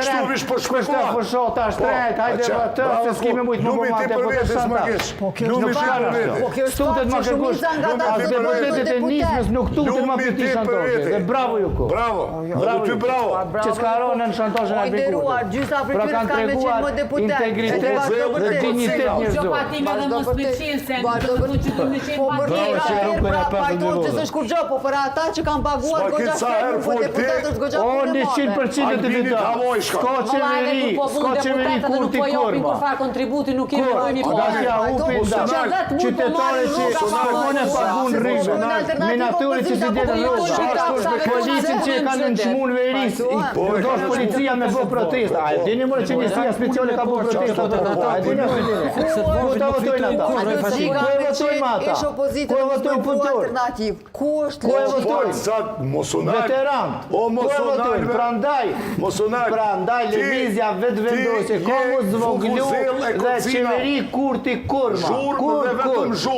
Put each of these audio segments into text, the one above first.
kështu vish po shpekuar. Po shota shtrejt, hajde atë, se s'kime mujt më bomate, po të shanta. Po kjo Stutet ma kërkush, as deputetit e nismës nuk tutet ma për ti shantoshë. Dhe bravo ju ko. Bravo, ty bravo. Që s'ka ronë në shantoshën e Albin Kurti. Pra kanë treguar integritet dhe dignitet njërzor. Po për ata që kanë paguar goxha shkreku, po deputetët është goxha O 100% të vita. S'ka qeveri Kurti Korma. Kur fa kontributi nuk kemi bëni po. Nga upi, qytetare që shkone pagun rrive. Minaturit që si djetë rrugë. Policin që e kanë në shmun veris. Dosh policia me bo protesta. A e dini mërë që njësia speciale ka bo protesta. A e dini ku ta votojnë ata? Ku e votojnë ata? Ku e votojnë punëtor? Ku e votojnë? Veteran. Ku e votojnë? Prandaj levizja vetë vendosje. Komu zvoglu dhe qeveri Kurti Korma.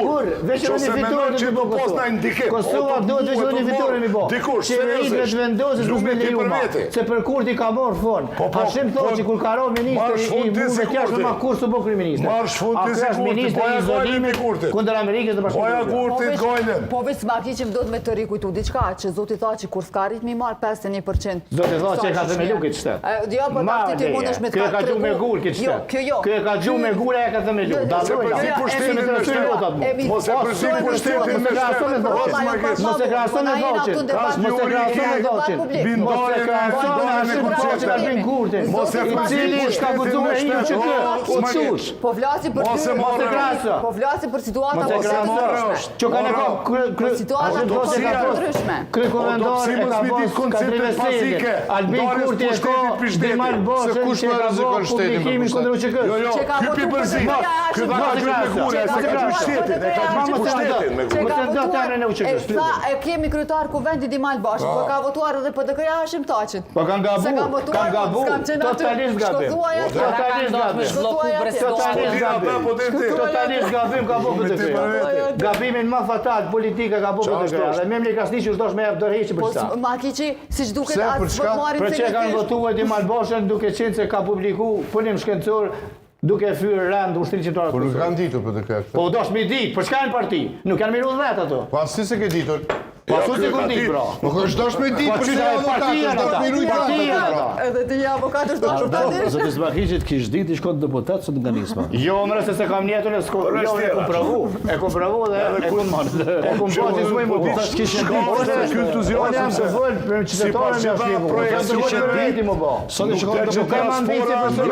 Kur? Veç në një fitore të bo Kosova. Kosova do të veç në një fitore mi bo. Qeveri vetë vendosje s'u me lejuma. Se për Kurti ka morë fond. Hashim thot që kur ka ro minister i mundve kjashtë ma kur së bo kriminister. A kjash minister i izolimit kundër Amerikës dhe Bashkimit. Po veç s'ma ki që do të me të rikujtu diqka, që Zoti tha që kur s'ka rrit mi marë 51%. Zoti tha që e ka themelu këtë shtetë. Jo, po takti ti mund është me të ka tregu me gull këtë shtetë. Kjo e ka gju me gull e e ka themelu. Mos e përzi pushtetin me shtetë. Mos e krason e dhoqin. Mos e krason e dhoqin. Mos e krason e Hashim Thoqin Albin Kurtin. I cili ka gudu me hiu që kë. Ucush. Po flasi për ty. Mos e kraso. Po flasi për situata Mos e kraso. Që ka në ka situata të ndryshme. Kryekomendor e ka bos Katrine Sejdi. Albin Kurti e ka Dimal Boshën që ka bos publikimin kundër UÇK. Që ka Hypi përzi. Ky ka gjuar me gure, se ka gjuar shtetin, e ka gjuar pushtetin me gure. E kemi kryetar kuvendi Dimal Boshën, po ka votuar edhe PDK-ja Hashim Thoqin. Po kanë gabu, totalisht gabim. Totalisht gabim ka bo PDK-ja. Gabimin ma fatal politika ka bo PDK-ja. Dhe memli ka sni që është dosh me e dërheqi për qëta. Ma ki që si që duket atë votmarin për që kanë votu e Dimal Boshën duke qenë se ka publiku punim shkencor duke fyrë rend ushtri qëtore. Po nuk kanë ditur për të këtë. Po dosh mi dit, për shka në parti? Nuk janë miru dhe vetë ato. Po asë se ke ditur. Po asu si kur dit, bro. Po është dosh me dit, për se avokatës, dosh me rujtë ata. Edhe të një avokatës do të shtatir. Zoti Zbahicit kish dit i shkon deputet sot nga nisma. Jo, mërë se kam njetën e s'ko... Jo, e kom pravu. E kom pravu dhe e kom marrë. E kom po që s'moj më po. Tash kishin ditë Unë jam të vëllë për qytetarën me shlivu. Unë jam të vëllë për veti më bo. Sot i shkon deputet. Kam ambicie për së